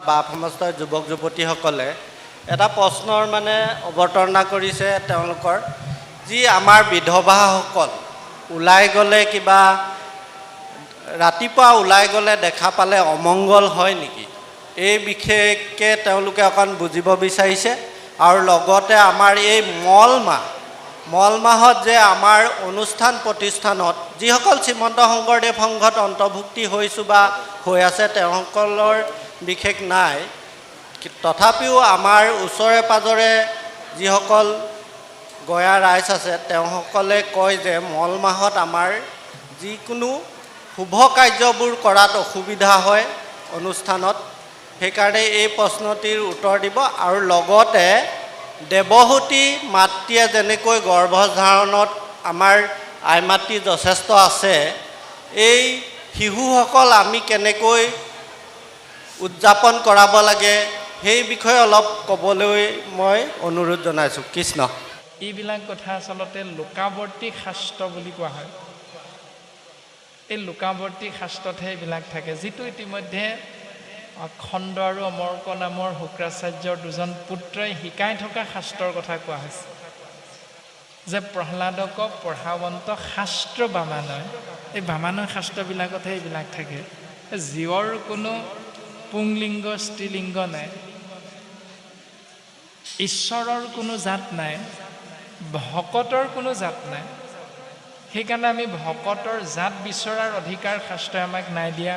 বা সমস্ত যুৱক যুৱতীসকলে এটা প্ৰশ্নৰ মানে অৱতাৰণা কৰিছে তেওঁলোকৰ যি আমাৰ বিধৱাসকল ওলাই গ'লে কিবা ৰাতিপুৱা ওলাই গ'লে দেখা পালে অমংগল হয় নেকি এই বিশেষকৈ তেওঁলোকে অকণ বুজিব বিচাৰিছে আৰু লগতে আমাৰ এই মল মাহত যে আমাৰ অনুষ্ঠান প্ৰতিষ্ঠানত যিসকল শ্ৰীমন্ত শংকৰদেৱ সংঘত অন্তৰ্ভুক্তি হৈছোঁ বা হৈ আছে তেওঁলোকৰ বিশেষ নাই তথাপিও আমাৰ ওচৰে পাজৰে যিসকল গয়া ৰাইজ আছে তেওঁসকলে কয় যে মল মাহত আমাৰ যিকোনো শুভ কাৰ্যবোৰ কৰাত অসুবিধা হয় অনুষ্ঠানত সেইকাৰণে এই প্ৰশ্নটিৰ উত্তৰ দিব আৰু লগতে দেৱহূতি মাতৃয়ে যেনেকৈ গৰ্ভধাৰণত আমাৰ আই মাতৃ যথেষ্ট আছে এই শিশুসকল আমি কেনেকৈ উদযাপন কৰাব লাগে সেই বিষয়ে অলপ ক'বলৈ মই অনুৰোধ জনাইছোঁ কৃষ্ণ এইবিলাক কথা আচলতে লোকাৱৰ্তী শাস্ত্ৰ বুলি কোৱা হয় এই লোকাৱৰ্তী শাস্ত্ৰতহে এইবিলাক থাকে যিটো ইতিমধ্যে খণ্ড আৰু অমৰ্ক নামৰ শুক্ৰাচাৰ্যৰ দুজন পুত্ৰই শিকাই থকা শাস্ত্ৰৰ কথা কোৱা হৈছে যে প্ৰহ্লাদক পঢ়াৱন্ত শাস্ত্ৰ বামানয় এই বামানয় শাস্ত্ৰবিলাকতহে এইবিলাক থাকে জীৱৰ কোনো পুংলিংগ স্ত্ৰীলিংগ নাই ঈশ্বৰৰ কোনো জাত নাই ভকতৰ কোনো জাত নাই সেইকাৰণে আমি ভকতৰ জাত বিচৰাৰ অধিকাৰ শাস্ত্ৰই আমাক নাই দিয়া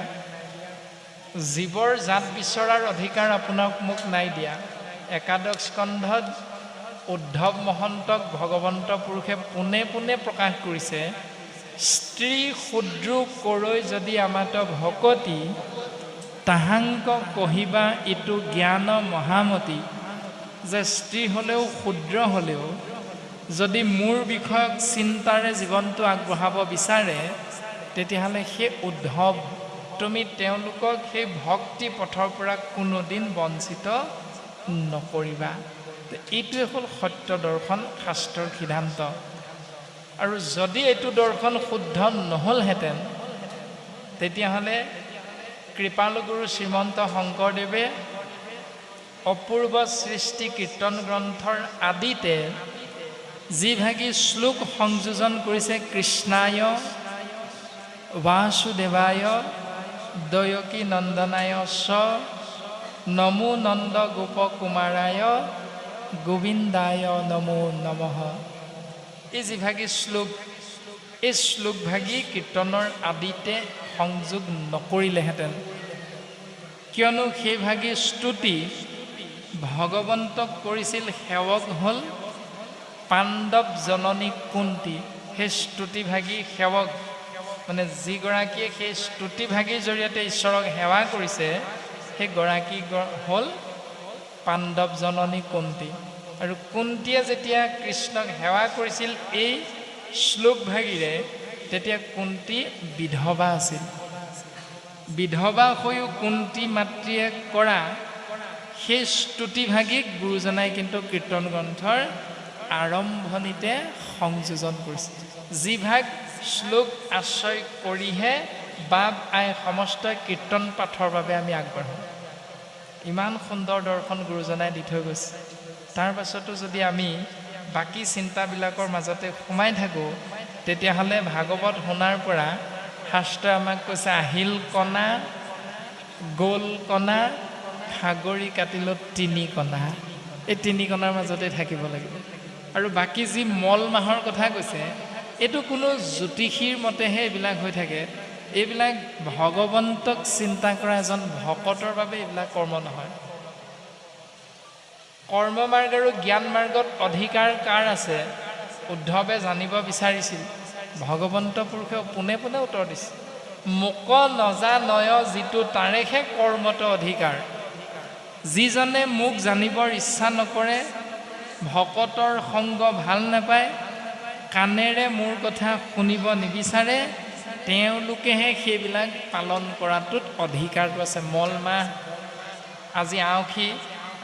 জীৱৰ জাত বিচৰাৰ অধিকাৰ আপোনাক মোক নাই দিয়া একাদশ স্কন্ধত উদ্ধৱ মহন্তক ভগৱন্ত পুৰুষে পোনে পোনে প্ৰকাশ কৰিছে স্ত্ৰী শূদ্ৰ কৰৈ যদি আমাত ভকতি তাহাংক কহিবা ইটো জ্ঞান মহামতি যে স্ত্ৰী হ'লেও শূদ্ৰ হ'লেও যদি মোৰ বিষয়ক চিন্তাৰে জীৱনটো আগবঢ়াব বিচাৰে তেতিয়াহ'লে সেই উদ্ধৱ তুমি তেওঁলোকক সেই ভক্তি পথৰ পৰা কোনোদিন বঞ্চিত নকৰিবা এইটোৱে হ'ল সত্য দৰ্শন শাস্ত্ৰৰ সিদ্ধান্ত আৰু যদি এইটো দৰ্শন শুদ্ধ নহ'লহেঁতেন তেতিয়াহ'লে কৃপালু গুৰু শ্ৰীমন্ত শংকৰদেৱে অপূৰ্ব সৃষ্টি কীৰ্তন গ্ৰন্থৰ আদিতে যিভাগী শ্লোক সংযোজন কৰিছে কৃষ্ণায় বাসুদেৱায় দয়কী নন্দনায় স নমো নন্দ গোপ কুমাৰায় গোবিন্দায় নমো নমঃ এই যিভাগী শ্লোক এই শ্লোকভাগী কীৰ্তনৰ আদিতে সংযোগ নকৰিলেহেঁতেন কিয়নো সেইভাগী স্তুতি ভগৱন্তক কৰিছিল সেৱক হ'ল পাণ্ডৱ জননী কুন্তি সেই স্তুতিভাগী সেৱক মানে যিগৰাকীয়ে সেই স্তুতিভাগীৰ জৰিয়তে ঈশ্বৰক সেৱা কৰিছে সেইগৰাকী হ'ল পাণ্ডৱ জননী কুন্তি আৰু কুন্তীয়ে যেতিয়া কৃষ্ণক সেৱা কৰিছিল এই শ্লোকভাগীৰে তেতিয়া কুন্তি বিধৱা আছিল বিধৱা হৈও কুন্তি মাতৃয়ে কৰা সেই স্তুতিভাগীক গুৰুজনাই কিন্তু কীৰ্তন গ্ৰন্থৰ আৰম্ভণিতে সংযোজন কৰিছে যিভাগ শ্লোক আশ্ৰয় কৰিহে বাপ আই সমস্ত কীৰ্তন পাঠৰ বাবে আমি আগবাঢ়োঁ ইমান সুন্দৰ দৰ্শন গুৰুজনাই দি থৈ গৈছে তাৰ পাছতো যদি আমি বাকী চিন্তাবিলাকৰ মাজতে সোমাই থাকোঁ তেতিয়াহ'লে ভাগৱত শুনাৰ পৰা শাস্ত্ৰই আমাক কৈছে আহিল কণা গ'ল কণা সাগৰী কাটিলত 3 কণা এই 3 কণাৰ মাজতে থাকিব লাগিব আৰু বাকী যি মল মাহৰ কথা কৈছে এইটো কোনো জ্যোতিষীৰ মতেহে এইবিলাক হৈ থাকে এইবিলাক ভগৱন্তক চিন্তা কৰা এজন ভকতৰ বাবে এইবিলাক কৰ্ম নহয় কৰ্ম মাৰ্গ আৰু জ্ঞান মাৰ্গত অধিকাৰ কাৰ আছে উদ্ধৱে জানিব বিচাৰিছিল ভগৱন্ত পুৰুষে পোনে পোনে উত্তৰ দিছে মোক নজানয় যিটো তাৰেহে কৰ্মত অধিকাৰ যিজনে মোক জানিবৰ ইচ্ছা নকৰে ভকতৰ সংগ ভাল নাপায় কাণেৰে মোৰ কথা শুনিব নিবিচাৰে তেওঁলোকেহে সেইবিলাক পালন কৰাটোত অধিকাৰটো আছে মল মাহ আজি আঁউসী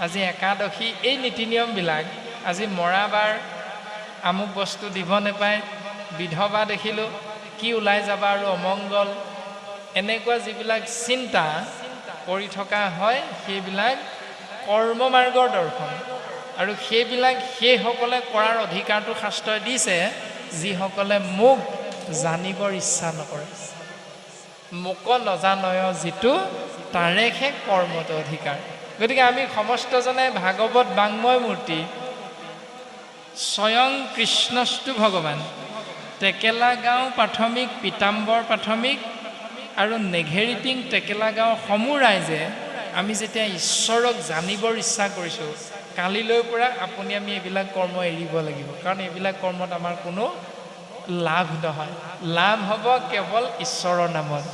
আজি একাদশী এই নীতি নিয়মবিলাক আজি মৰাবাৰ আমুক বস্তু দিব নাপায় বিধৱা দেখিলোঁ কি ওলাই যাবা আৰু অমংগল এনেকুৱা যিবিলাক চিন্তা কৰি থকা হয় সেইবিলাক কৰ্মমাৰ্গৰ দৰ্শন আৰু সেইবিলাক সেইসকলে কৰাৰ অধিকাৰটো শাস্ত্ৰই দিছে যিসকলে মোক জানিবৰ ইচ্ছা নকৰে মোক নজানয় যিটো তাৰেহে কৰ্মত অধিকাৰ গতিকে আমি সমস্তজনে ভাগৱত বাংময় মূৰ্তি স্বয়ং কৃষ্ণস্তু ভগৱান টেকেলা গাঁও প্ৰাথমিক পীতাম্বৰ প্ৰাথমিক আৰু নেঘেৰিটিং টেকেলা গাঁও সমূহ ৰাইজে আমি যেতিয়া ঈশ্বৰক জানিবৰ ইচ্ছা কৰিছোঁ কালিলৈ পৰা আপুনি আমি এইবিলাক কৰ্ম এৰিব লাগিব কাৰণ এইবিলাক কৰ্মত আমাৰ কোনো লাভ নহয় লাভ হ'ব কেৱল ঈশ্বৰৰ নামত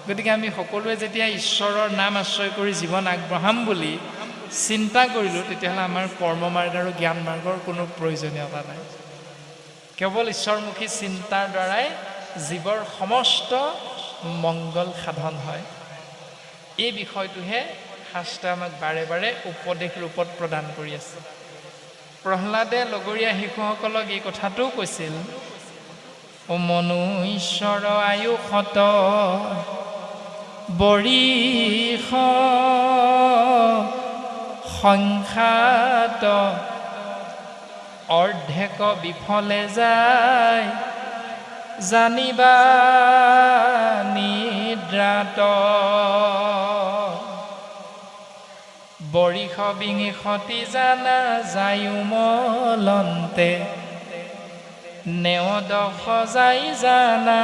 গতিকে আমি সকলোৱে যেতিয়া ঈশ্বৰৰ নাম আশ্ৰয় কৰি জীৱন আগবঢ়াম বুলি চিন্তা কৰিলোঁ তেতিয়াহ'লে আমাৰ কৰ্মমাৰ্গ আৰু জ্ঞান মাৰ্গৰ কোনো প্ৰয়োজনীয়তা নাই কেৱল ঈশ্বৰমুখী চিন্তাৰ দ্বাৰাই জীৱৰ সমস্ত মংগল সাধন হয় এই বিষয়টোহে শাস্ত্ৰই আমাক বাৰে বাৰে উপদেশ ৰূপত প্ৰদান কৰি আছে প্ৰহ্লাদে লগৰীয়া শিশুসকলক এই কথাটোও কৈছিল ও মনু ঈশ্বৰ আয়ুষত বৰিষ সংখ্যাত অৰ্ধেক বিফলে যায় জানিবা নিদ্ৰাত বৰিষ বিঙিষতি জানা যায়ুমলন্তে নেওদ সজাই জানা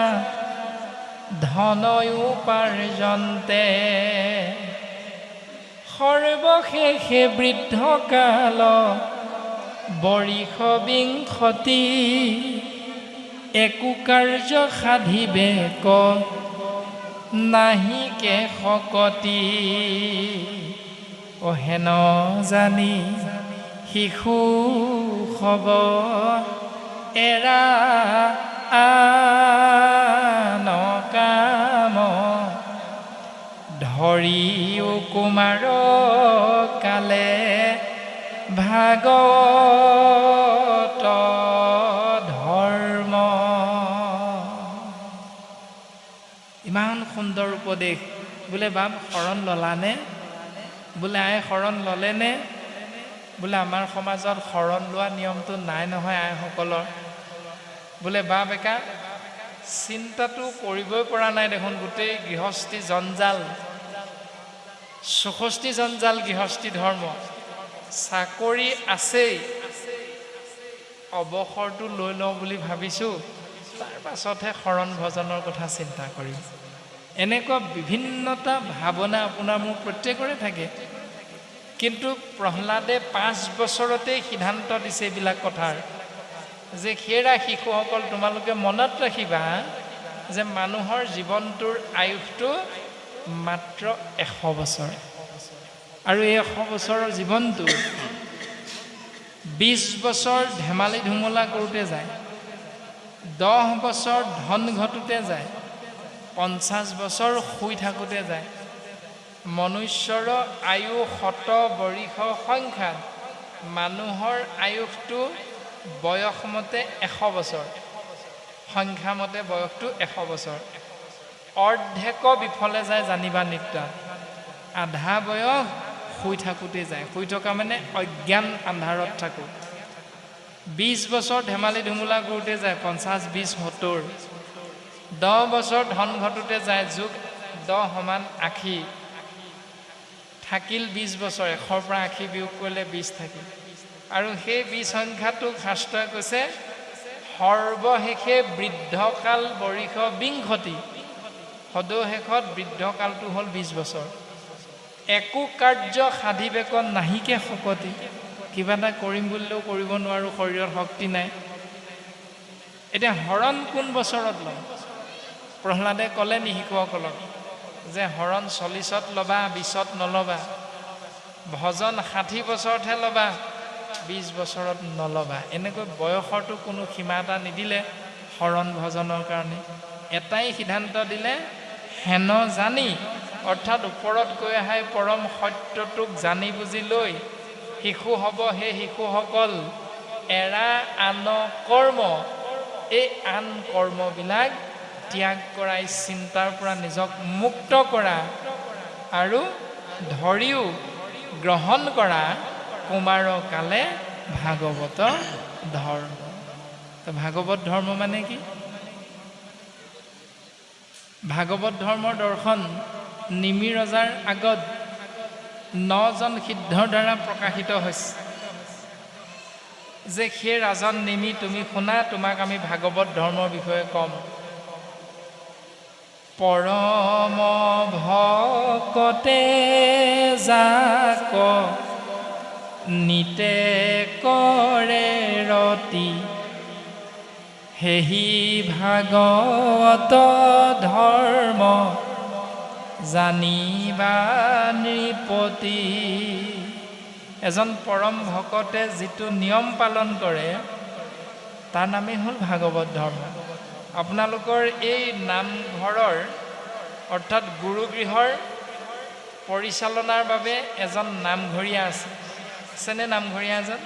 ধনয় উপাৰ্জন্তে সৰ্বশেষে বৃদ্ধ কাল বৰিষ বিংশতি একো কাৰ্য সাধিবে ক নাহিকে শকতি অহেন জানি শিশু হব এৰা আন কাম ধৰিও কুমাৰ কালে ভাগৱত ধৰ্ম ইমান সুন্দৰ উপদেশ বোলে বাপ শৰণ ললানে বোলে আই শৰণ ল'লেনে বোলে আমাৰ সমাজত শৰণ লোৱা নিয়মটো নাই নহয় আইসকলৰ বোলে বাপ একা চিন্তাটো কৰিবই পৰা নাই দেখোন গোটেই গৃহস্থী জঞ্জাল ৬৪ জঞ্জাল গৃহস্থী ধৰ্ম চাকৰি আছেই অৱসৰটো লৈ লওঁ বুলি ভাবিছোঁ তাৰ পাছতহে শৰণ ভজনৰ কথা চিন্তা কৰিম এনেকুৱা বিভিন্নতা ভাৱনা আপোনাৰ মোৰ প্ৰত্যেকৰে থাকে কিন্তু প্ৰহ্লাদে ৫ বছৰতেই সিদ্ধান্ত দিছে এইবিলাক কথাৰ যে সেৰা শিশুসকল তোমালোকে মনত ৰাখিবা যে মানুহৰ জীৱনটোৰ আয়ুসটো মাত্ৰ ১০০ বছৰ আৰু এই ১০০ বছৰৰ জীৱনটো ২০ বছৰ ধেমালি ধুমুলা কৰোঁতে যায় ১০ বছৰ ধন ঘটোতে যায় ৫০ বছৰ শুই থাকোঁতে যায় মনুষ্যৰ আয়ু শত বৰিষ সংখ্যাত মানুহৰ আয়ুসটো বয়সমতে ১০০ বছৰ সংখ্যামতে বয়সটো ১০০ বছৰ অৰ্ধেক বিফলে যায় জানিবা নিদ্ৰাত আধা বয়স শুই থাকোঁতে যায় শুই থকা মানে অজ্ঞান আন্ধাৰত থাকোঁ ২০ বছৰ ধেমালি ধুমুলা কৰোঁতে যায় ৫০ ২০ ৭০ ১০ বছৰ ধন ঘটোতে যায় যুগ ১০ সমান ৮০ থাকিল ২০ বছৰ ১০০ৰ পৰা ৮০ বিয়োগ কৰিলে ২০ থাকিল আৰু সেই ২০ সংখ্যাটোক শাস্ত্ৰই কৈছে সৰ্বশেষে বৃদ্ধকাল বৰিষ বিংশতি সদশেষত বৃদ্ধকালটো হ'ল ২০ বছৰ একো কাৰ্য সাধিবেক নাহিকে শকতি কিবা এটা কৰিম বুলিলেও কৰিব নোৱাৰোঁ শৰীৰত শক্তি নাই এতিয়া হৰণ কোন বছৰত ল'ম প্ৰহ্লাদে ক'লে নি শিশুসকলক যে হৰণ ৪০ত ল'বা ২০ত নল'বা ভজন ৬০ বছৰতহে ল'বা ২০ বছৰত নল'বা এনেকৈ বয়সৰতো কোনো সীমা এটা নিদিলে হৰণ ভজনৰ কাৰণে এটাই সিদ্ধান্ত দিলে হেন জানি অৰ্থাৎ ওপৰত কৈ আহাই পৰম সত্যটোক জানি বুজি লৈ শিশু হ'ব সেই শিশুসকল এৰা আন কৰ্ম এই আন কৰ্মবিলাক ত্যাগ কৰাই চিন্তাৰ পৰা নিজক মুক্ত কৰা আৰু ধৰিও গ্ৰহণ কৰা কুমাৰ কালে ভাগৱত ধৰ্ম। তো ভাগৱত ধৰ্ম মানে কি? ভাগৱত ধৰ্মৰ দৰ্শন নিমি ৰজাৰ আগত 9জন সিদ্ধৰ দ্বাৰা প্ৰকাশিত হৈছে যে সেই ৰাজন নিমি তুমি শুনা, তোমাক আমি ভাগৱত ধৰ্মৰ বিষয়ে ক'ম। পৰম ভকতে যাক নিতে কৰে ৰতি, সেহি ভাগৱত ধৰ্ম জানিবা নৃপতি। এজন পৰম ভকতে যিটো নিয়ম পালন কৰে তাৰ নামেই হ'ল ভাগৱত ধৰ্ম। আপোনালোকৰ এই নামঘৰৰ অৰ্থাৎ গুৰুগৃহৰ পৰিচালনাৰ বাবে এজন নামঘৰীয়া আছেনে? নামঘৰীয়া এজন,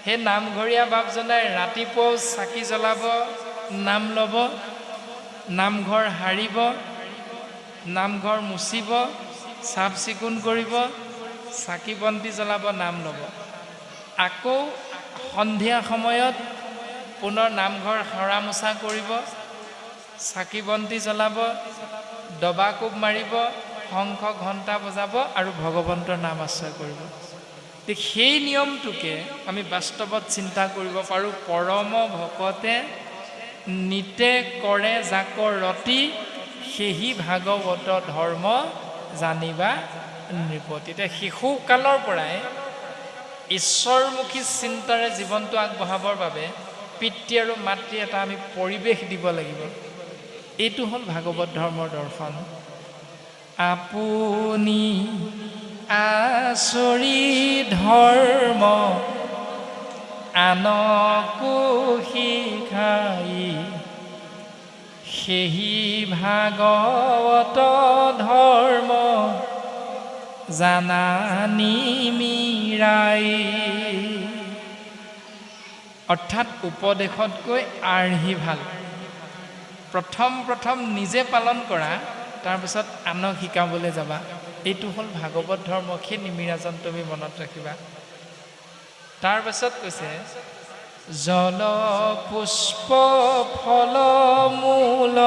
সেই নামঘৰীয়া বাপজনে ৰাতিপুৱাও চাকি জ্বলাব, নাম ল'ব, নামঘৰ সাৰিব, নামঘৰ মুচিব, চাফ চিকুণ কৰিব, চাকি বন্তি জ্বলাব, নাম ল'ব। আকৌ সন্ধিয়া সময়ত পুনৰ নামঘৰ সৰা মোচা কৰিব, চাকি বন্তি জ্বলাব, দবা কোব মাৰিব, শংখ ঘণ্টা বজাব আৰু ভগৱন্তৰ নাম আশ্ৰয় কৰিব। সেই নিয়মটোকে আমি বাস্তৱত চিন্তা কৰিব পাৰোঁ। পৰম ভকতে নিতে কৰে যাক ৰতি, সেহি ভাগৱত ধৰ্ম জানিবা নৃপতি। এতিয়া শিশুকালৰ পৰাই ঈশ্বৰমুখী চিন্তাৰে জীৱনটো আগবঢ়াবৰ বাবে পিতৃ আৰু মাতৃ এটা আমি পৰিৱেশ দিব লাগিব। এইটো হ'ল ভাগৱত ধৰ্মৰ দৰ্শন। আপুনি আচৰি ধৰ্ম আনকো শিকাই, সেহি ভাগৱত ধৰ্ম জানা নিমিৰাই। অৰ্থাৎ উপদেশতকৈ আৰ্হি ভাল। প্ৰথম নিজে পালন কৰা, তাৰপিছত আনক শিকাবলৈ যাবা। এইটো হ'ল ভাগৱত ধৰ্ম। সেই নিমিৰাজন তুমি মনত ৰাখিবা। তাৰপিছত কৈছে জল পুষ্প ফল মূল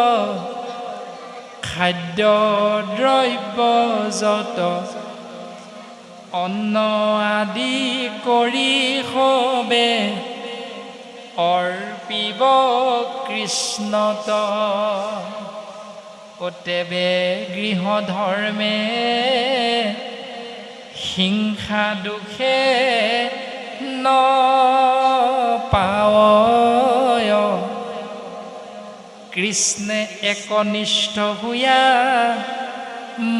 খাদ্য দ্ৰব্য যত, অন্ন আদি কৰি সবে অৰ্পিব কৃষ্ণত। অতেবে গৃহ ধৰ্মে হিংসা দুখে ন পাৱয়, কৃষ্ণে একনিষ্ঠ হুয়া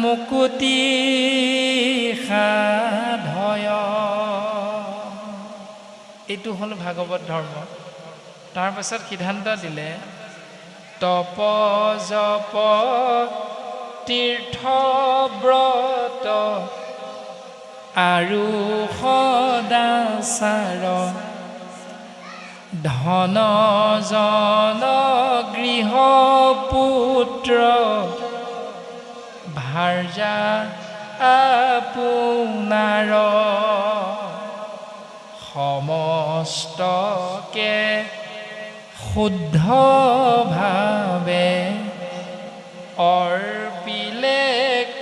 মুকুতি সাধয়। এইটো হ'ল ভাগৱত ধৰ্ম। তাৰপাছত সিদ্ধান্ত দিলে তপ জপ তীৰ্থ ব্ৰত আৰু সদাচাৰ, ধন জন গৃহ পুত্ৰ ভাৰ্যা আপোনাৰ, সমস্তকে শুদ্ধ ভাৱে অৰ্পিলে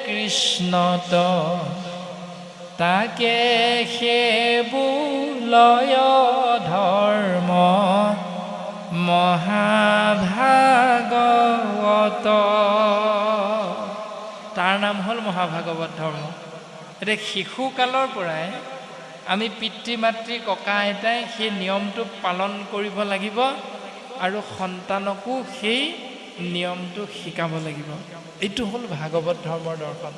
কৃষ্ণত, তাকে সেবুলয় ধৰ্ম মহাভাগৱত। তাৰ নাম হ'ল মহাভাগৱত ধৰ্ম। এতিয়া শিশুকালৰ পৰাই আমি পিতৃ মাতৃ ককা আইতাই সেই নিয়মটো পালন কৰিব লাগিব আৰু সন্তানকো সেই নিয়মটো শিকাব লাগিব। এইটো হ'ল ভাগৱত ধৰ্মৰ দৰ্শন।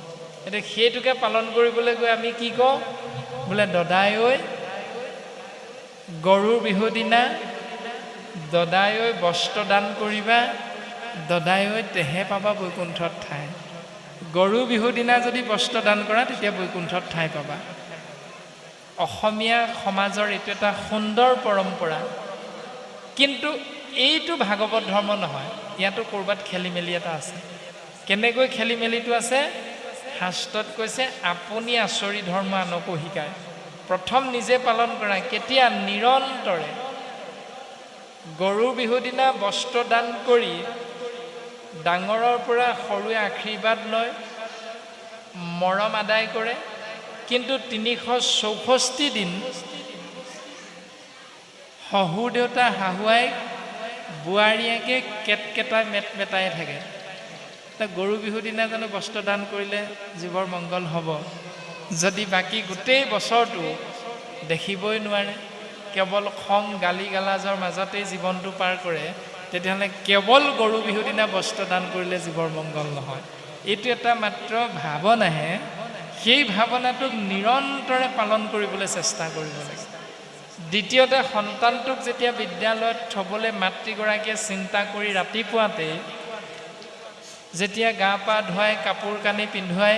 এতিয়া সেইটোকে পালন কৰিবলৈ গৈ আমি কি কওঁ? বোলে দদাই ঐ গৰুৰ বিহু দিনা দদাই ঐ বস্ত্ৰ দান কৰিবা, দদাই ঐ তেহে পাবা বৈকুণ্ঠত ঠাই। গৰু বিহু দিনা যদি বস্ত্ৰ দান কৰা তেতিয়া বৈকুণ্ঠত ঠাই পাবা। অসমীয়া সমাজৰ এইটো এটা সুন্দৰ পৰম্পৰা। কিন্তু এইটো ভাগৱত ধৰ্ম নহয়। ইয়াতো ক'ৰবাত খেলি মেলি এটা আছে। কেনেকৈ খেলি মেলিটো আছে? শাস্ত্ৰত কৈছে আপুনি আচৰি ধৰ্ম আনকো শিকায়। প্ৰথম নিজে পালন কৰা। কেতিয়া? নিৰন্তৰে। গৰুৰ বিহু দিনা বস্ত্ৰ দান কৰি ডাঙৰৰ পৰা সৰুৱে আশীৰ্বাদ লয়, মৰম আদায় কৰে। কিন্তু ৩৬৪ দিন শহুৰ দেউতা শাহুৱাইক বোৱাৰীয়েকে কেটকেটাই মেটমেটাই থাকে। গৰু বিহুৰ দিনা জানো বস্ত্ৰ দান কৰিলে জীৱৰ মংগল হ'ব? যদি বাকী গোটেই বছৰটো দেখিবই নোৱাৰে, কেৱল খং গালি গালাজৰ মাজতেই জীৱনটো পাৰ কৰে, তেতিয়াহ'লে কেৱল গৰু বিহুৰ দিনা বস্ত্ৰ দান কৰিলে জীৱৰ মংগল নহয়। এইটো এটা মাত্ৰ ভাৱনাহে। সেই ভাৱনাটোক নিৰন্তৰে পালন কৰিবলৈ চেষ্টা কৰিব লাগে। দ্বিতীয়তে, সন্তানটোক যেতিয়া বিদ্যালয়ত থ'বলৈ মাতৃগৰাকীয়ে চিন্তা কৰি ৰাতিপুৱাতে যেতিয়া গা পা ধুৱাই কাপোৰ কানি পিন্ধুৱাই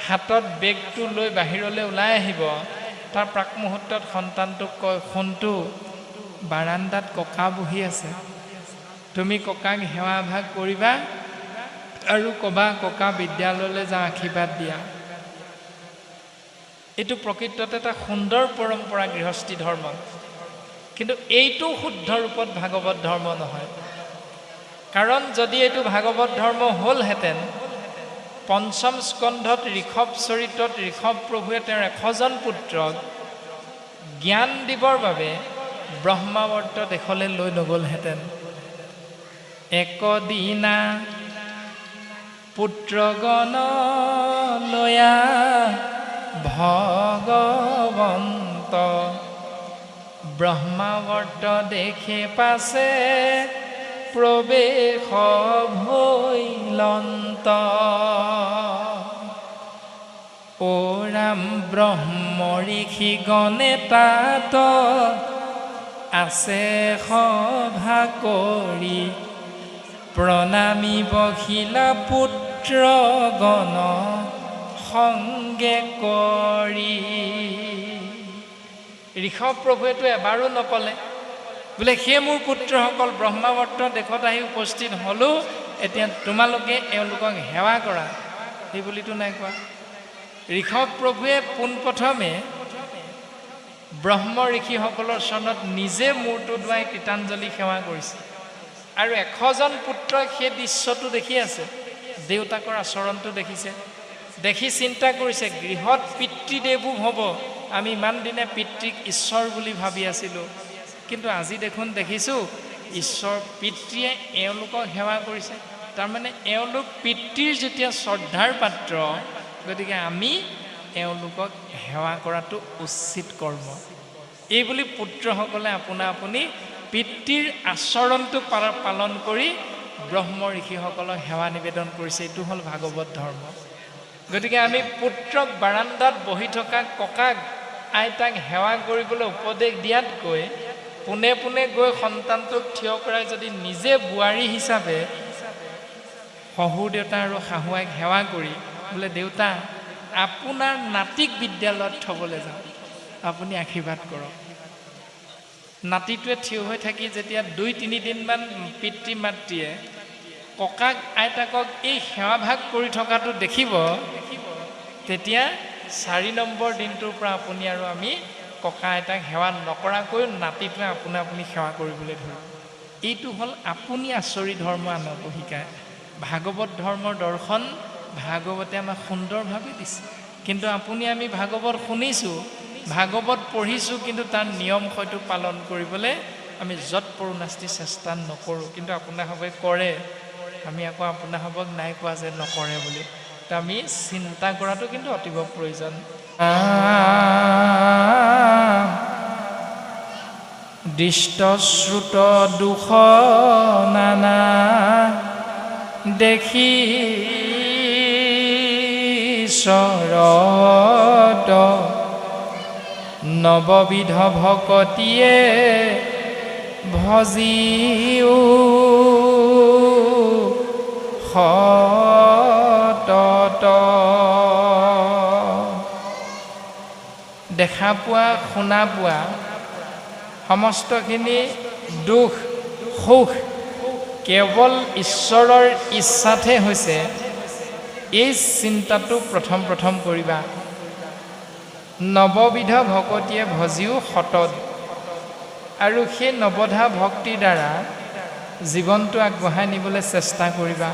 হাতত বেগটো লৈ বাহিৰলৈ ওলাই আহিব, তাৰ প্ৰাক মুহূৰ্তত সন্তানটোক কয়, সোণটো বাৰান্দাত ককা বহি আছে, তুমি ককাক সেৱা ভাগ কৰিবা আৰু ক'বা ককা বিদ্যালয়লৈ যা, আশীৰ্বাদ দিয়া। এইটো প্ৰকৃততে এটা সুন্দৰ পৰম্পৰা গৃহস্থী ধৰ্ম। কিন্তু এইটো শুদ্ধ ৰূপত ভাগৱত ধৰ্ম নহয়। কাৰণ যদি এইটো ভাগৱত ধৰ্ম হ'লহেঁতেন, পঞ্চম স্কন্ধত ঋষভ চৰিত্ৰত ঋষভ প্ৰভুৱে তেওঁৰ ১০০জন পুত্ৰক জ্ঞান দিবৰ বাবে ব্ৰহ্মাৱৰ্ত দেশলৈ লৈ নগ'লহেঁতেন। একদিনা পুত্ৰগণ লয়া ভগৱন্ত, ব্ৰহ্মাৱৰ্ত দেখে পাছে প্ৰৱেশ ভৈলন্ত। ও ৰাম ব্ৰহ্ম ঋষি গণে তাত আছে সভা কৰি, প্ৰণামী বহিলা পুত্ৰগণ সংগে কৰি। ঋষভ প্ৰভুৱেতো এবাৰো নকলে বোলে সেই মোৰ পুত্ৰসকল ব্ৰহ্মাৱৰ্ত দেশত আহি উপস্থিত হ'লো, এতিয়া তোমালোকে এওঁলোকক সেৱা কৰা, সেই বুলিতো নাই কোৱা। ঋষভ প্ৰভুৱে পোনপ্ৰথমে ব্ৰহ্ম ঋষিসকলৰ চৰণত নিজে মূৰটো দুৱাই কৃতাঞ্জলি সেৱা কৰিছে। আৰু ১০০জন পুত্ৰই সেই দৃশ্যটো দেখি আছে, দেউতাকৰ আচৰণটো দেখিছে, দেখি চিন্তা কৰিছে গৃহত পিতৃদেৱো হ'ব, আমি ইমান দিনে পিতৃক ঈশ্বৰ বুলি ভাবি আছিলোঁ, কিন্তু আজি দেখোন দেখিছোঁ ঈশ্বৰ পিতৃয়ে এওঁলোকক সেৱা কৰিছে। তাৰমানে এওঁলোক পিতৃৰ যেতিয়া শ্ৰদ্ধাৰ পাত্ৰ, গতিকে আমি এওঁলোকক সেৱা কৰাটো উচিত কৰ্ম। এই বুলি পুত্ৰসকলে আপোনা আপুনি পিতৃৰ আচৰণটো পালন কৰি ব্ৰহ্ম ঋষিসকলক সেৱা নিবেদন কৰিছে। এইটো হ'ল ভাগৱত ধৰ্ম। গতিকে আমি পুত্ৰক বাৰান্দাত বহি থকা ককাক আইতাক সেৱা কৰিবলৈ উপদেশ দিয়াতকৈ পোনে পোনে গৈ সন্তানটোক থিয় কৰাই যদি নিজে বোৱাৰী হিচাপে শহুৰ দেউতা আৰু শাহুৱাইক সেৱা কৰি বোলে দেউতা আপোনাৰ নাতিক বিদ্যালয়ত থ'বলৈ যাওঁ, আপুনি আশীৰ্বাদ কৰক। নাতিটোৱে থিয় হৈ থাকি যেতিয়া ২-৩ দিনমান পিতৃ মাতৃয়ে ককাক আইতাকক এই সেৱাভাগ কৰি থকাটো দেখিব, তেতিয়া ৪ নম্বৰ দিনটোৰ পৰা আপুনি আৰু আমি ককা আইতাক সেৱা নকৰাকৈ নাতিটোৱে আপোনা আপুনি সেৱা কৰিবলৈ ধৰিব। এইটো হ'ল আপুনি আচৰি ধৰ্ম আনকো শিকায়। ভাগৱত ধৰ্মৰ দৰ্শন ভাগৱতে আমাক সুন্দৰভাৱে দিছে। কিন্তু আপুনি আমি ভাগৱত শুনিছোঁ, ভাগৱত পঢ়িছোঁ, কিন্তু তাৰ নিয়ম হয়তো পালন কৰিবলৈ আমি য'ত পৰোনাস্তি চেষ্টা নকৰোঁ। কিন্তু আপোনাসৱে কৰে, আমি আকৌ আপোনাসৱক নাই কোৱা যে নকৰে বুলি। তো আমি চিন্তা কৰাটো কিন্তু অতীৱ প্ৰয়োজন। দৃষ্টশ্ৰুত দুখ নানা দেখি শৰদ নৱবিধ ভকতিয়ে ভজিও সতত। দেখা পোৱা শুনা পোৱা সমস্তখিনি দুখ সুখ কেৱল ঈশ্বৰৰ ইচ্ছাতহে হৈছে, এই চিন্তাটো প্ৰথম কৰিবা। নৱবিধ ভকতিয়ে ভজিও সতত, আৰু সেই নৱধা ভক্তিৰ দ্বাৰা জীৱনটো আগবঢ়াই নিবলৈ চেষ্টা কৰিবা।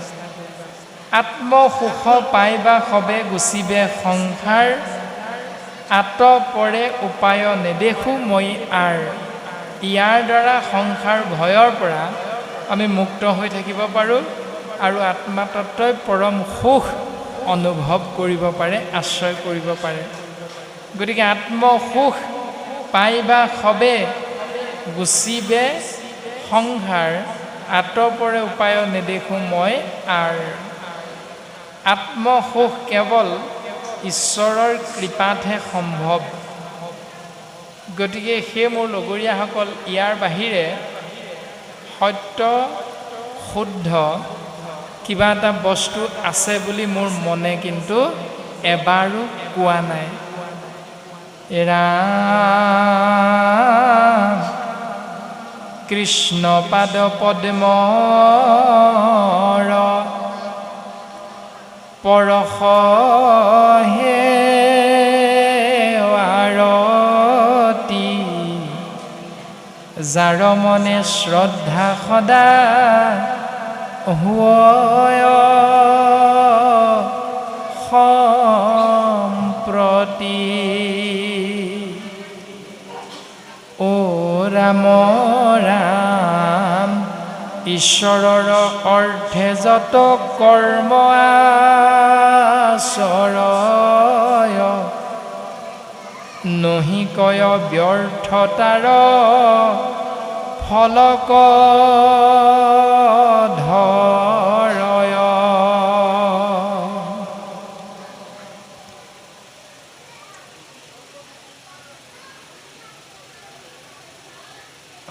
আত্মসুখ পাইবা সবে গুচিবে সংসাৰ, আতপৰে উপায় নেদেখো মই আৰ। ইয়াৰ দ্বাৰা সংসাৰ ভয়ৰ পৰা আমি মুক্ত হৈ থাকিব পাৰোঁ আৰু আত্মাতত্বই পৰম সুখ অনুভৱ কৰিব পাৰে, আশ্ৰয় কৰিব পাৰে। গতিকে আত্মসুখ পাইবা সবে গুচিবে সংসাৰ, আতপৰে উপায় নেদেখো মই আৰ। আত্মসুখ কেৱল ঈশ্বৰৰ কৃপাতহে সম্ভৱ। গতিকে সেই মোৰ লগৰীয়াসকল, ইয়াৰ বাহিৰে সত্য শুদ্ধ কিবা এটা বস্তু আছে বুলি মোৰ মনে কিন্তু এবাৰো কোৱা নাই। ৰাম কৃষ্ণ পাদ পদ্মৰ পৰশ হে আৰতি, যাৰ মনে শ্ৰদ্ধা সদা হয় সম্প্ৰতি। ও ৰাম ৰাম ঈশ্বৰৰ অৰ্থে যত কৰ্ম আচৰয়, নহি কয় ব্যৰ্থতাৰ ফলক ধৰয়।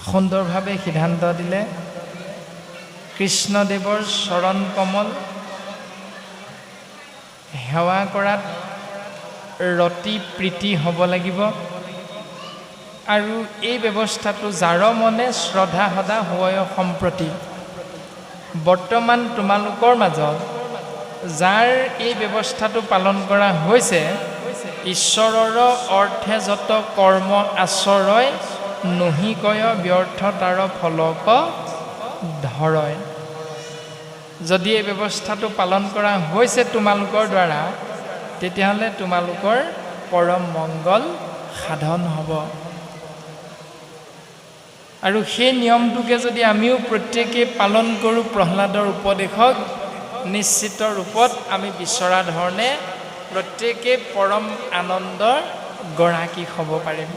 সুন্দৰভাৱে সিদ্ধান্ত দিলে। কৃষ্ণদেৱৰ চৰণ কমল সেৱা কৰাত ৰতি প্ৰীতি হ'ব লাগিব, আৰু এই ব্যৱস্থাটো যাৰ মনে শ্ৰদ্ধা সদা হয় সম্প্ৰতি। বৰ্তমান তোমালোকৰ মাজত যাৰ এই ব্যৱস্থাটো পালন কৰা হৈছে, ঈশ্বৰৰ অৰ্থে যত কৰ্ম আচৰয়, নহি কয় ব্যৰ্থ তাৰ ফলক ধৰয়। যদি এই ব্যৱস্থাটো পালন কৰা হৈছে তোমালোকৰ দ্বাৰা, তেতিয়াহ'লে তোমালোকৰ পৰম মংগল সাধন হ'ব। আৰু সেই নিয়মটোকে যদি আমিও প্ৰত্যেকেই পালন কৰোঁ, প্ৰহ্লাদৰ উপদেশক নিশ্চিত ৰূপত আমি বিচৰা ধৰণে প্ৰত্যেকেই পৰম আনন্দৰ গৰাকী হ'ব পাৰিম।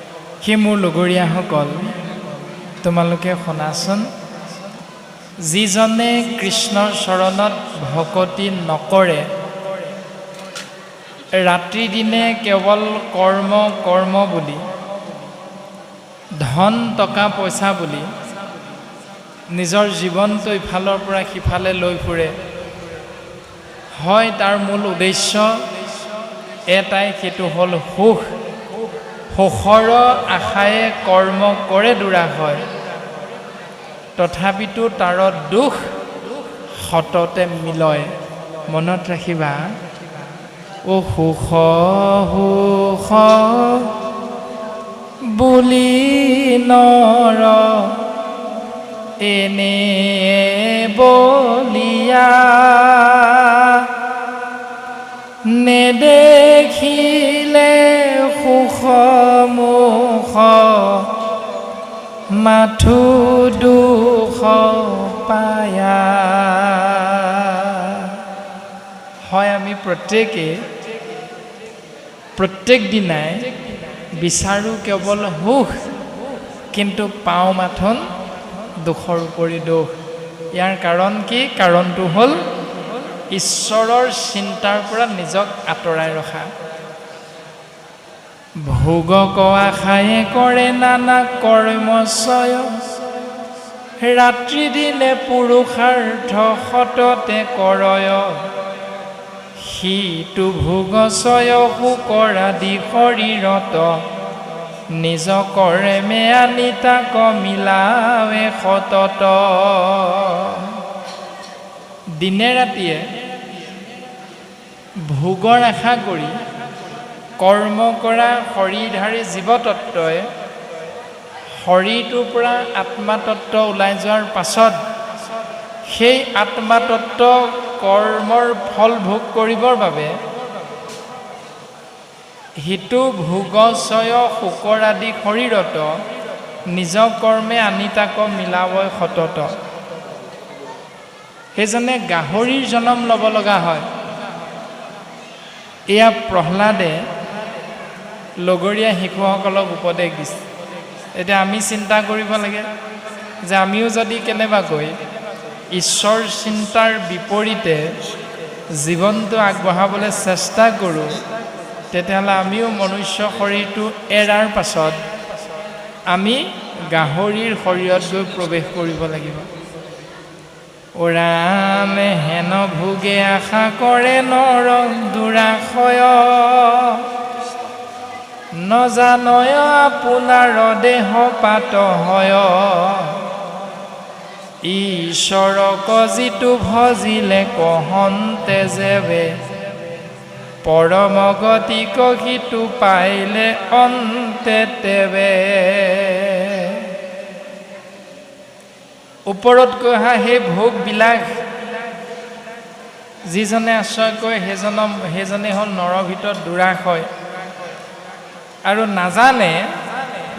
সেই মোৰ লগৰীয়াসকল, তোমালোকে শুনাচোন, যিজনে কৃষ্ণৰ চৰণত ভকতি নকৰে, ৰাতি দিনে কেৱল কৰ্ম কৰ্ম বুলি, ধন টকা পইচা বুলি নিজৰ জীৱনটো ইফালৰ পৰা সিফালে লৈ ফুৰে, হয় তাৰ মূল উদ্দেশ্য এটাই, সেইটো হ'ল সুখ। সুখৰ আশায়ে কৰ্ম কৰে দুৰাশয়, তথাপিতো তাৰ দুখ সততে মিলয়। মনত ৰাখিবা, ও সুখ সুখ বুলি নৰ এনে বলিয়া, নেদেখিলে সুখ মুখ মাথো দুখ পায়া। হয়, আমি প্ৰত্যেক দিনাই বিচাৰোঁ কেৱল সুখ, কিন্তু পাওঁ মাথোন দুখৰ উপৰি দুখ। ইয়াৰ কাৰণ কি? কাৰণটো হ'ল ঈশ্বৰৰ চিন্তাৰ পৰা নিজক আঁতৰাই ৰখা। ভোগক আশায়ে কৰে নানা কৰ্মচয়, ৰাত্ৰি দিনে পুৰুষাৰ্থ সততে কৰয়। সিটো ভোগচয় শুকৰ আদি শৰীৰত, নিজ কৰে মে আনি তাক মিলাৱে সতত। দিনে ৰাতিয়ে ভোগৰ আশা কৰি কৰ্ম কৰা শৰীৰধাৰী জীৱতত্ত্বই শৰীৰটোৰ পৰা আত্মাতত্ত্ব ওলাই যোৱাৰ পাছত সেই আত্মাতত্ত্ব কৰ্মৰ ফল ভোগ কৰিবৰ বাবে হিতু ভোগচয় শোকৰ আদি শৰীৰত নিজ কৰ্মে আনি তাক মিলাবই সতত। সেইজনে গাহৰিৰ জন্ম ল'ব লগা হয়। এয়া প্ৰহ্লাদে লগৰীয়া শিশুসকলক উপদেশ দিছে। এতিয়া আমি চিন্তা কৰিব লাগে যে আমিও যদি কেনেবাকৈ ঈশ্বৰ চিন্তাৰ বিপৰীতে জীৱনটো আগবঢ়াবলৈ চেষ্টা কৰোঁ, তেতিয়াহ'লে আমিও মনুষ্য শৰীৰটো এৰাৰ পাছত আমি গাহৰিৰ শৰীৰত গৈ প্ৰৱেশ কৰিব লাগিব। ওৰামে হেন ভোগে আশা কৰে নৰ দুৰাশয়, নজানয় আপোনাৰ দেহ পাত হয়। ঈশ্বৰক যিটো ভজিলে কহন্তে যেবে, পৰম গতিক সিটো পাইলে অন্তে তেবে। ওপৰত কৈ অহা সেই ভোগবিলাক যিজনে আশ্ৰয় কৰে সেইজনে হ'ল নৰৰ ভিতৰত দুৰাশয়, আৰু নাজানে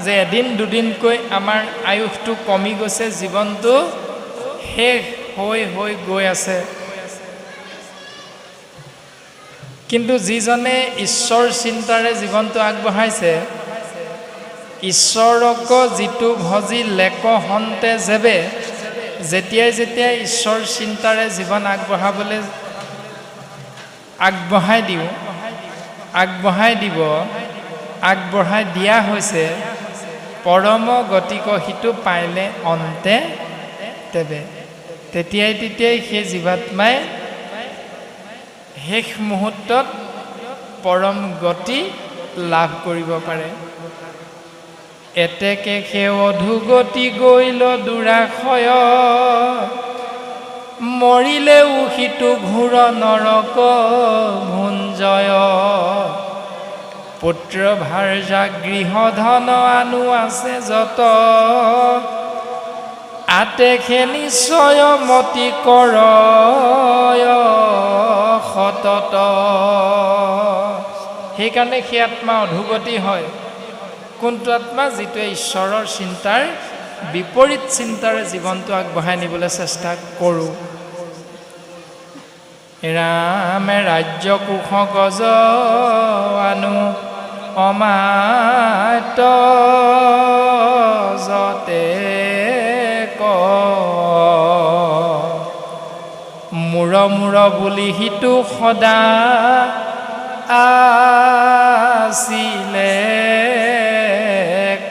যে এদিন দুদিনকৈ আমাৰ আয়ুসটো কমি গৈছে, জীৱনটো শেষ হৈ হৈ গৈ আছে। কিন্তু যিজনে ঈশ্বৰ চিন্তাৰে জীৱনটো আগবঢ়াইছে, ঈশ্বৰক যিটো ভজি লেক হন্তে যেবে, যেতিয়াই যেতিয়াই ঈশ্বৰ চিন্তাৰে জীৱন আগবঢ়াবলৈ আগবঢ়াই দিয়া হৈছে, পৰম গতিক সিটো পাইলে অন্তে তেবে। তেতিয়াই সেই জীৱাত্মাই শেষ মুহূৰ্তত পৰম গতি লাভ কৰিব পাৰে। এতেকে সেই অধুগতি গৈল দুৰাশয়, মৰিলেও সিটো ঘূৰ নৰক ভুঞ্জয়। পুত্ৰ ভাৰ্যা গৃহ ধন আনু আছে যত, আতেখে নিশ্চয় মতি কৰ সতত। সেইকাৰণে সেই আত্মা অধুগতি হয়। কোনটো আত্মা? যিটোৱে ঈশ্বৰৰ চিন্তাৰ বিপৰীত চিন্তাৰে জীৱনটো আগবঢ়াই নিবলৈ চেষ্টা কৰোঁ। ৰামে ৰাজ্য কুশ গজ আনু অমাত যতে ক, মূৰ বুলি সিটো সদা আছিলে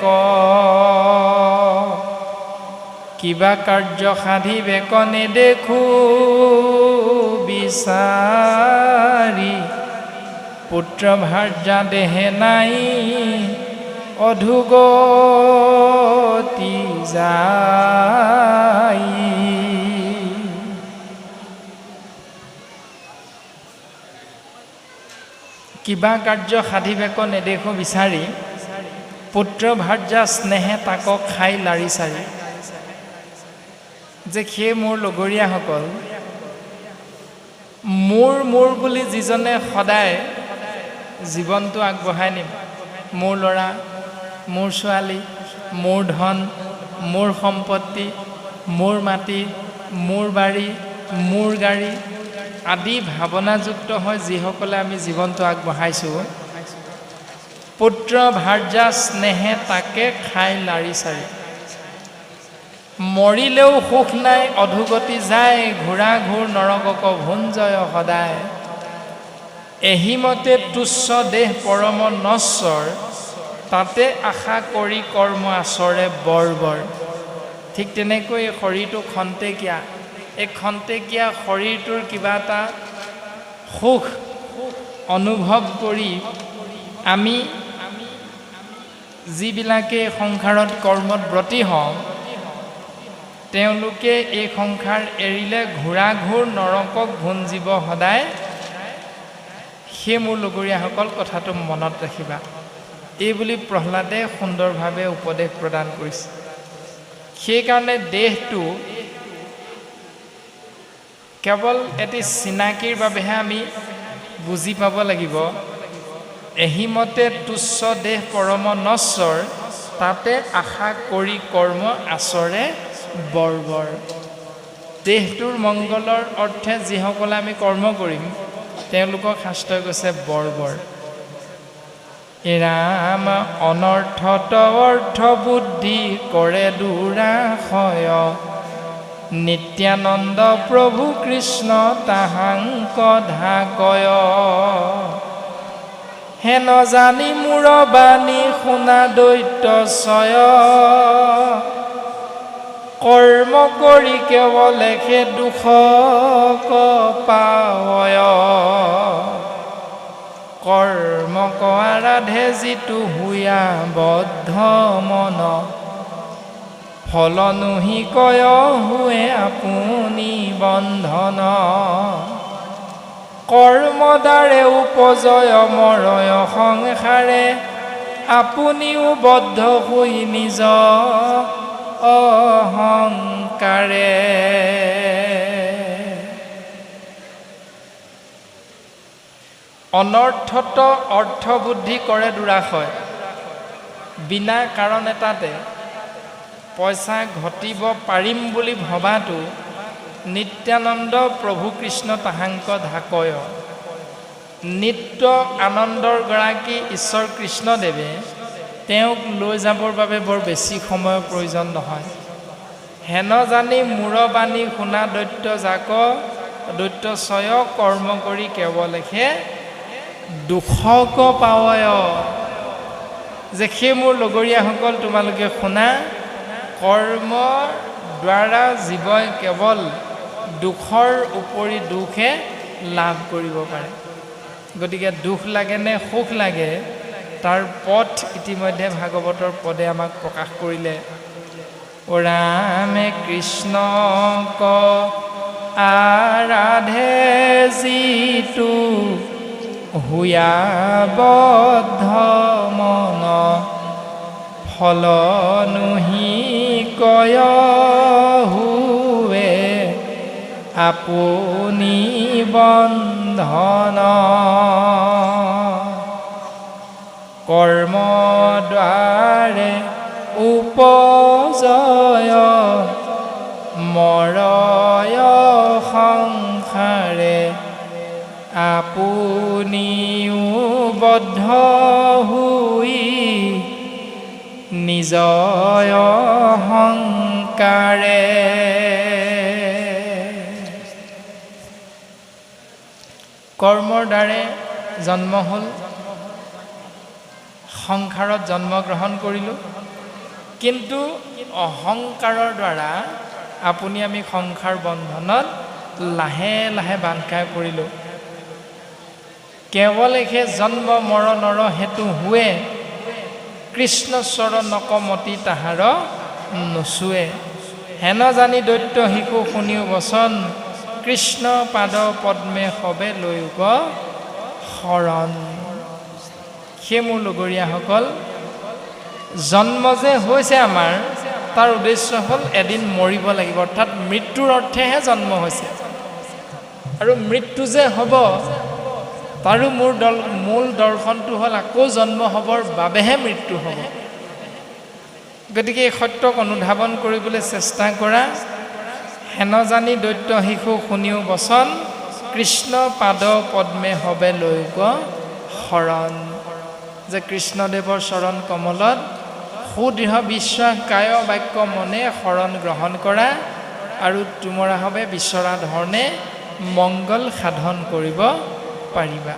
ক। কিবা কাৰ্য সাধিবে কনে দেখো বিচাৰি, পুত্ৰ ভাৰ্যা দেহে নাই অধুগতি যাই। কিবা কাৰ্য সাধিবেক নেদেখো বিচাৰি, পুত্ৰ ভাৰ্যা স্নেহে তাক খাই লাৰি চাৰি। যে সেই মোৰ লগৰীয়াসকল, মোৰ বুলি যিজনে সদায় জীৱনটো আগবঢ়াই নিম, মোৰ ল'ৰা, মোৰ ছোৱালী, মোৰ ধন, মোৰ সম্পত্তি, মোৰ মাটি, মোৰ বাৰী, মোৰ গাড়ী আদি ভাৱনাযুক্ত হয় যিসকলে আমি জীৱনটো আগবঢ়াইছোঁ, পুত্ৰ ভাৰ্যা স্নেহে তাকে খাই লাৰি চাৰি। মৰিলেও সুখ নাই অধুগতি যায়, ঘূৰা ঘূৰ নৰকক ভুঞ্জয় সদায়। এহিমতে তুচ্ছ দেহ পৰম নশ্বৰ, তাতে আশা কৰি কৰ্ম আচৰে বৰ। ঠিক তেনেকৈ এই শৰীৰটো খন্তেকীয়া, এই খন্তেকীয়া শৰীৰটোৰ কিবা এটা সুখ অনুভৱ কৰি আমি যিবিলাকে সংসাৰত কৰ্মত ব্ৰতী হওঁ, তেওঁলোকে এই সংসাৰ এৰিলে ঘূৰা ঘূৰ নৰকক ভুঞ্জিব সদায় সেই মোৰ লগৰীয়াসকল কথাটো মনত ৰাখিবা। এই বুলি প্ৰহ্লাদে সুন্দৰভাৱে উপদেশ প্ৰদান কৰিছে। সেইকাৰণে দেহটো কেৱল এটি চিনাকিৰ বাবেহে আমি বুজি পাব লাগিব। এহিমতে তুচ্ছ দেহ পৰম নশ্বৰ, তাতে আশা কৰি কৰ্ম আচৰে বৰ্বৰ। দেহটোৰ মংগলৰ অৰ্থে যিসকলে আমি কৰ্ম কৰিম তেওঁলোকক শাস্ত্ৰই কৈছে বৰ্বৰ। ৰাম অনৰ্থত অৰ্থ বুদ্ধি কৰে দুৰাশয়, নিত্যানন্দ প্ৰভু কৃষ্ণ তাহাংক ধাকয়। হেন জানি মূৰ বাণী শুনা দৈত্যচয়, কৰ্ম কৰি কেৱলে সে দুখ পাৱয়। কৰ্ম কৰাধে যিটো হুয়া বদ্ধ মন, ফল নুহি কয় হুৱে আপুনি বন্ধন। কৰ্মদ্বাৰে উপজয় মৰয় সংসাৰে, আপুনিও বদ্ধ হৈ নিজ অহংকাৰে। অনৰ্থত অৰ্থ বুদ্ধি কৰে দুৰাশয়। বিনা কাৰণ এটাতে পইচা ঘটিব পাৰিম বুলি ভবাটো নিত্যানন্দ প্ৰভু কৃষ্ণ তাহাংক ধাকয়। নিত্য আনন্দৰ গৰাকী ঈশ্বৰ কৃষ্ণদেৱে তেওঁক লৈ যাবৰ বাবে বৰ বেছি সময়ৰ প্ৰয়োজন নহয়। হেন জানি মূৰ বাণী শুনা দৈত্য জাক, দৈত্যচয় কৰ্ম কৰি কেৱলেহে দুখক পাৱয়। যে সেই মোৰ লগৰীয়াসকল তোমালোকে শুনা, কৰ্মৰ দ্বাৰা জীৱই কেৱল দুখৰ উপৰি দুখে লাভ কৰিব পাৰে। গতিকে দুখ লাগে নে সুখ লাগে তাৰ পথ ইতিমধ্যে ভাগৱতৰ পদে আমাক প্ৰকাশ কৰিলে। ৰামে কৃষ্ণক আৰাধে যিটো হুয়া বদ্ধ মন, ফল নুহি কয় হুৱে আপুনি বন্ধন। কৰ্ম দ্বাৰে উপজয় মৰয় সংসাৰে, আপুনিও বদ্ধ হৈ নিজ অহংকাৰে। কৰ্মৰ দ্বাৰে জন্ম হ'ল, সংসাৰত জন্মগ্ৰহণ কৰিলোঁ, কিন্তু অহংকাৰৰ দ্বাৰা আমি সংসাৰ বন্ধনত লাহে লাহে বান্ধ খাই পৰিলোঁ। কেৱলেহে জন্ম মৰণৰ হেতু হুৱে, কৃষ্ণ চৰণক মতি তাহাৰ নচুৱে। হেন জানি দৈত্য শিশু শুনিও বচন, কৃষ্ণ পাদ পদ্মে সবে লৈক শৰণ। সেই মোৰ লগৰীয়াসকল, জন্ম যে হৈছে আমাৰ, তাৰ উদ্দেশ্য হ'ল এদিন মৰিব লাগিব, অৰ্থাৎ মৃত্যুৰ অৰ্থেহে জন্ম হৈছে। আৰু মৃত্যু যে হ'ব তাৰো মূল দৰ্শনটো হ'ল আকৌ জন্ম হ'বৰ বাবেহে মৃত্যু হ'ব। গতিকে এই সত্যক অনুধাৱন কৰিবলৈ চেষ্টা কৰা। হেন জানি দৈত্য শিশু শুনিও বচন, কৃষ্ণ পাদ পদ্মে সবে লৈক শৰণ। যে কৃষ্ণদেৱৰ চৰণ কমলত সুদৃঢ় বিশ্বাস কায় বাক্য মনে শৰণ গ্ৰহণ কৰা, আৰু তুমৰা হবে বিচৰা ধৰণে মংগল সাধন কৰিব পাৰিবা।